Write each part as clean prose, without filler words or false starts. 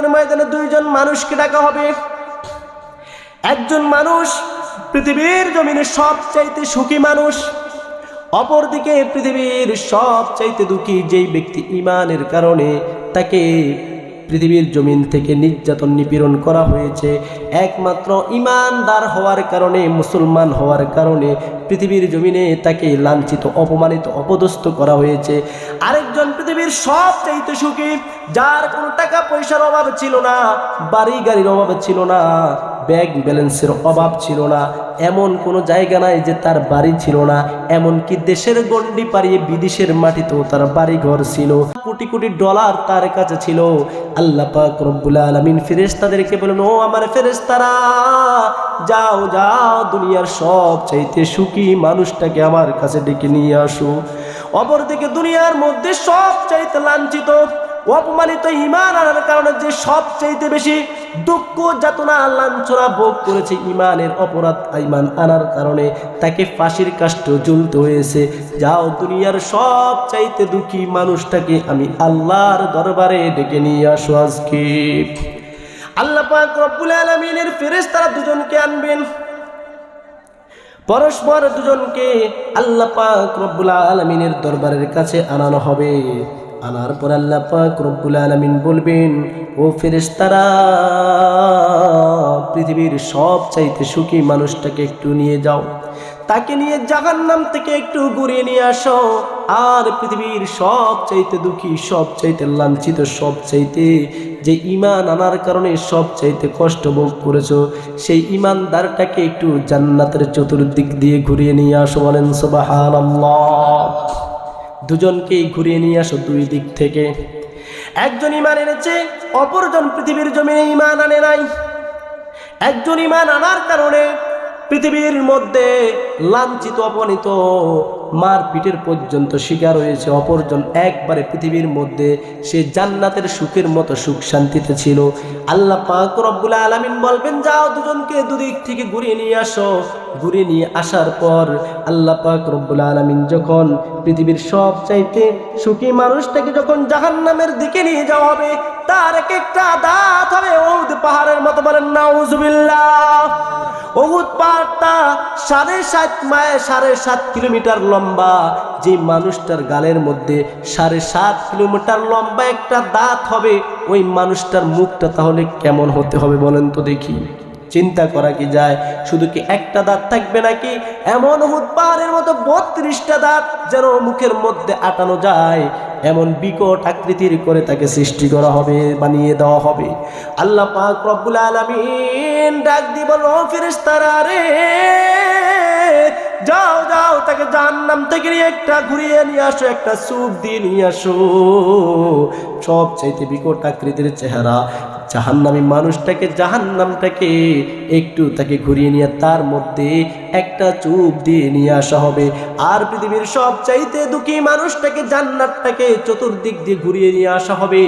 কিয়ামতের ময়দানে দুইজন মানুষকে ডাকা হবে। একজন মানুষ পৃথিবীর জমিনে সবচাইতে সুখী মানুষ, অপরদিকে পৃথিবীর সবচাইতে দুঃখী যেই ব্যক্তি ঈমানের কারণে তাকে পৃথিবীর জমিন থেকে নির্যাতন নিপীড়ন করা হয়েছে, একমাত্র ঈমানদার হওয়ার কারণে, মুসলমান হওয়ার কারণে পৃথিবীর জমিনে তাকে লাঞ্ছিত, অপমানিত, অপদস্থ করা হয়েছে। আরেকজন পৃথিবীর সবচাইতে সুখী, যার কোনো টাকা পয়সার অভাব ছিল না, বাড়ি গাড়ির অভাব ছিল না, ব্যাংক ব্যালেন্সের অভাব ছিল না, এমন কোনো জায়গা নাই যে তার বাড়ি ছিল না, এমনকি দেশের গণ্ডি পাড়িয়ে বিদেশের মাটিতেও তার বাড়ি ঘর ছিল, কোটি কোটি ডলার তার কাছে ছিল। আল্লাহ পাক রব্বুল আলামিন ফেরেশতাদেরকে বলেন, ও আমার ফেরেশতারা, যাও যাও দুনিয়ার সবচাইতে সুখী মানুষটাকে আমার কাছে ডেকে নিয়ে আসো। অপরদিকে দুনিয়ার মধ্যে সবচাইতে লাঞ্ছিত, অপমানিত, ঈমান আনার কারণে যে সবচাইতে বেশি দুঃখ যাতনা লাঞ্ছনা ভোগ করেছে, ঈমানের অপরাধ, ঈমান আনার কারণে তাকে ফাঁসির কাষ্ঠ ঝুলতে হয়েছে, যাও দুনিয়ার সবচাইতে দুঃখী মানুষটাকে আমি আল্লাহর দরবারে ডেকে নিয়ে আসো আজকে। আল্লাহ পাক রব্বুল আলামিনের ফেরেশতারা দুজনকে আনবেন, পরস্পর দুজনকে আল্লাহ পাক রব্বুল আলামিনের দরবারের কাছে আনানো হবে। আনার পর আল্লাহ পাক রব্বুল আলামিন বলবেন, ও ফেরেশতারা, পৃথিবীর সবচাইতে সুখী মানুষটাকে একটু নিয়ে যাও, তাকে নিয়ে জাহান্নাম থেকে একটু ঘুরিয়ে নিয়ে আসো। আর পৃথিবীর সবচাইতে দুঃখী, সবচাইতে লাঞ্ছিত, সবচাইতে যে ঈমান আনার কারণে সবচাইতে কষ্ট ভোগ করেছো, সেই ঈমানদারটাকে একটু জান্নাতের চতুর্দিক দিয়ে ঘুরিয়ে নিয়ে আসো। বলেন সুবহানাল্লাহ। দুজনকেই ঘুরিয়ে নিয়ে আসো দুই দিক থেকে। একজন ঈমান এনেছে, অপরজন পৃথিবীর জমিনে ঈমান আনে নাই। একজন ঈমান আনার কারণে পৃথিবীর মধ্যে লাঞ্ছিত, অপমানিত, মারপিটের পর্যন্ত শিকার হয়েছে, অপরজন একবারে পৃথিবীর মধ্যে সে জান্নাতের সুখের মতো সুখ শান্তিতে ছিল। আল্লাহ পাক রব্বুল আলামিন বলবেন, যাও দুজনকে দুদিক থেকে ঘুরিয়ে নিয়ে আসো। ঘুরিয়ে নিয়ে আসার পর আল্লাহ পাক রব্বুল আলামিন যখন পৃথিবীর সবচাইতে সুখী মানুষটাকে যখন জাহান্নামের দিকে নিয়ে যাওয়া হবে, তার এক একটা দাঁত হবে উহুদ পাহাড়ের মতো। বলেন নাউজুবিল্লাহ। উহুদ পাহাড়টা 7.5 মাইল, 7.5 কিলোমিটার লম্বা। যে মানুষটার গালের মধ্যে 7.5 কিলোমিটার লম্বা একটা দাঁত হবে, ওই মানুষটার মুখটা তাহলে কেমন হতে হবে বলেন তো দেখি। চিন্তা করা কি যায়? শুধু কি একটা দাঁত থাকবে নাকি? এমন উহুদ পাহাড়ের মতো 32টা দাঁত যেন মুখের মধ্যে আটানো যায়, এমন বিকট আকৃতির করে তাকে সৃষ্টি করা হবে, বানিয়ে দেওয়া হবে। আল্লাহ পাক রব্বুল আলামিন ডাক দিয়ে বলল, ও ফেরেশতারা রে, যাও যাও তাকে জাহান্নাম থেকে নিয়ে একটা ঘুরিয়ে নিয়ে আসো, একটা চুপ দিয়ে নিয়ে আসো। সবচাইতে বিকট আকৃতির চেহারা জাহান্নামী মানুষটাকে, জাহান্নামটাকে একটু তাকে ঘুরিয়ে নিয়ে তার মধ্যে একটা চুপ দিয়ে নিয়ে আসা হবে। আর পৃথিবীর সবচাইতে দুঃখী মানুষটাকে, জান্নাতটাকে চতুর্দিক দিয়ে ঘুরিয়ে নিয়ে আসা হবে।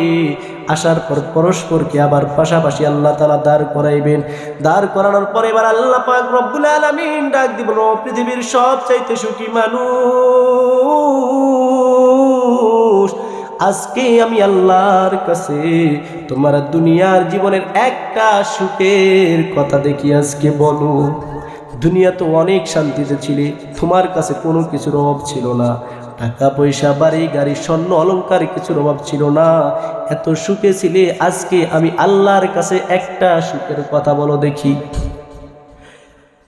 আসার পর পরস্পরকে আবার পাশাপাশি আল্লাহ তাআলা দাঁড় করাইবেন। দাঁড় করানোর পরে এবার আল্লাহ পাক রব্বুল আলামিন ডাক দিবেন, ও পৃথিবীর সবচাইতে সুখী মানুষ, আজকে আমি আল্লাহর কাছে তোমার দুনিয়ার জীবনের একটা সুখের কথা দেখি আজকে বলো। দুনিয়া তো অনেক শান্তিতে ছিলে, তোমার কাছে কোনো কিছুর অভাব ছিল না, টাকা পয়সা, বাড়ি গাড়ি, স্বর্ণ অলংকার কিছুর অভাব ছিল না, এত সুখে ছিলে। আজকে আমি আল্লাহর কাছে একটা সুখের কথা বলো দেখি।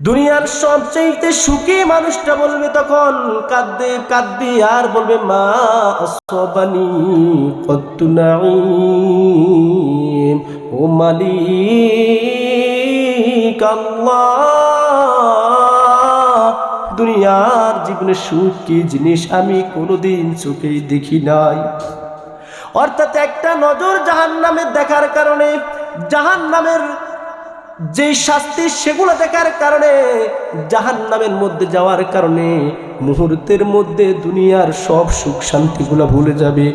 দুনিয়ার সবচেয়ে সুখী মানুষটা বলবে তখন কাঁদবে কাঁদবে আর বলবে, মা আসবানি কত্তু নাঈম, ও মালিক আল্লাহ, দুনিয়ার জীবনে সুখ কি জিনিস আমি কোনোদিন চোখেই দেখি নাই। অর্থাৎ একটা নজর জাহান্নামের দেখার কারণে, জাহান্নামের যে শাস্তি সেগুলো দেখার কারণে, জাহান্নামের মধ্যে যাওয়ার কারণে মুহূর্তের মধ্যে দুনিয়ার সব সুখ শান্তিগুলো ভুলে যাবে।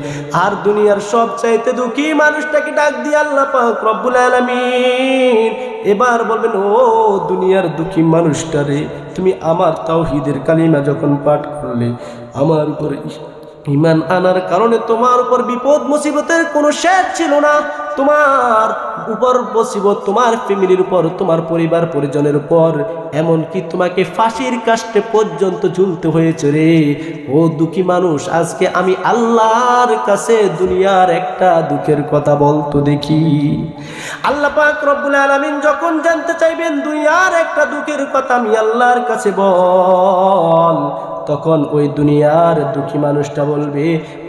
আর দুনিয়ার সব চাইতে দুঃখী মানুষটাকে ডাক দিয়ে আল্লাহ পাক রব্বুল আলামিন এবার বলবেন, ও দুনিয়ার দুঃখী মানুষটারে, তুমি আমার তাওহীদের কালিমা যখন পাঠ করলে, আমার উপর ঈমান আনার কারণে তোমার উপর বিপদ মুসিবতের কোনো শেষ ছিল না, তোমার উপর মুসিবত, তোমার ফ্যামিলির উপর, তোমার পরিবার পরিজনের উপর, এমনকি তোমাকে ফাঁসির কাস্টে পর্যন্ত ঝুলতে হয়েছে রে। ও দুঃখী মানুষ, আজকে আমি আল্লাহর কাছে দুনিয়ার একটা দুঃখের কথা বলতো দেখি। আল্লাহ পাক রব্বুল আলামিন যখন জানতে চাইবেন দুনিয়ার একটা দুঃখের কথা আমি আল্লাহর কাছে বল, তখন ওই দুনিয়ার দুঃখী মানুষটা বলবে,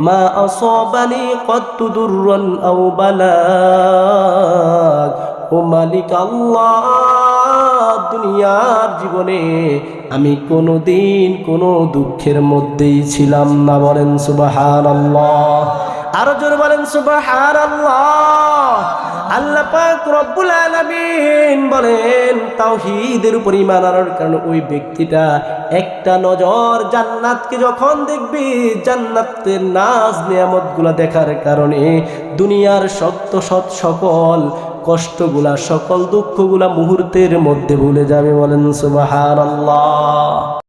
মা আসাবানি কত্তু দুররান আও বালাগ, ও মালিক আল্লাহ, দুনিয়ার জীবনে আমি কোনোদিন কোনো দুঃখের মধ্যেই ছিলাম না। বলেন সুবহানাল্লাহ, আরো জোরে বলেন সুবহানাল্লাহ। আল্লাহ পাক রব্বুল আলামিন বলেন তাওহীদের উপর ঈমান আনার কারণে ওই ব্যক্তিটা একটা নজর জান্নাতকে যখন দেখবে, জান্নাতের নাজ নিয়ামতগুলা দেখার কারণে দুনিয়ার সত্য সৎ সকল কষ্টগুলা, সকল দুঃখগুলা মুহূর্তের মধ্যে ভুলে যাবে। বলেন সুবহানাল্লাহ।